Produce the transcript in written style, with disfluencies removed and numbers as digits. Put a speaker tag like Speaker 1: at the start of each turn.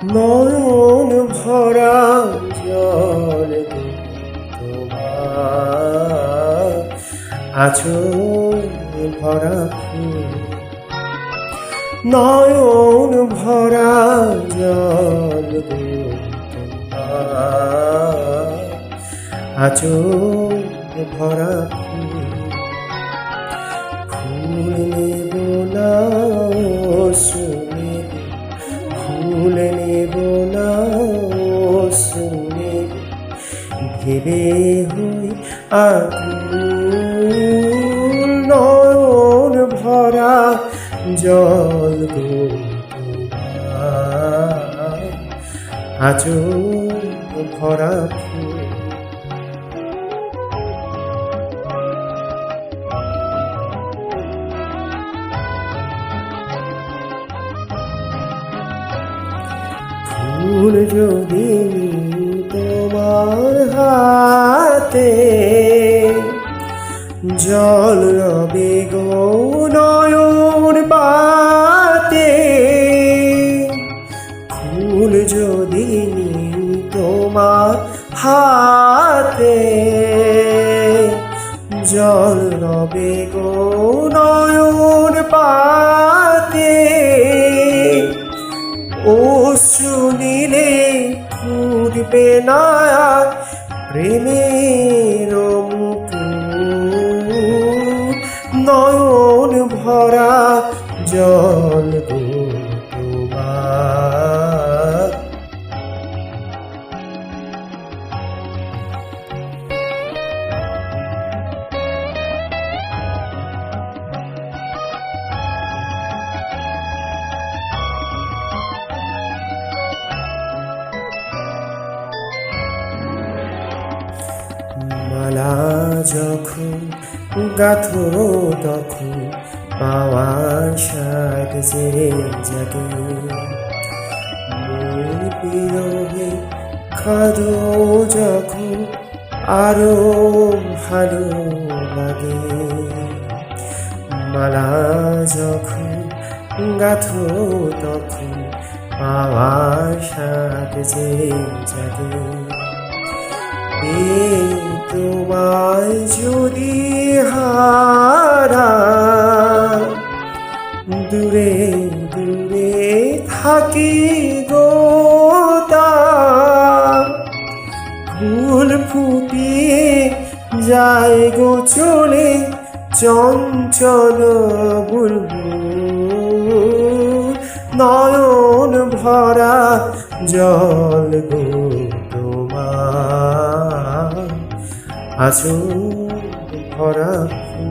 Speaker 1: নয়ন ভরা জল তোমার আঁচল ভরা ফুল। নয়ন ভরা জল তোমার আঁচল ভরা ফুল। ফুল নেব না শুনে, ফুল নেব না শুনে, ভেবে হই আকুল। নয়ন ভরা জল তোমার আঁচল ভরা ফুল। ফুল যদি তোমার হাতে, জল রবে গো নয়ন বাতে। ফুল যদি তোমার হাতে, জল রবে গো নয়ন বাতে। ও শুনিলে ফুটবে না প্রেমের মুকুল। নয়ন ভরা জল গো তোমার মালা যখন গাথো তখন পাওয়ার স্বাদ যে জাগে। মন বিরহে খাদো যখন আরো ভালো লাগে। মালা যখন গাথো তখন পাওয়ার স্বাদ যে জাগে। তোমায় যদি হারাই, দূরে দূরে থাকি গো ফুল ফুটিয়ে যায় গো চলে চঞ্চল বুলবুল। নয়ন ভরা জল গো তোমার আঁচল ভরা ফুল।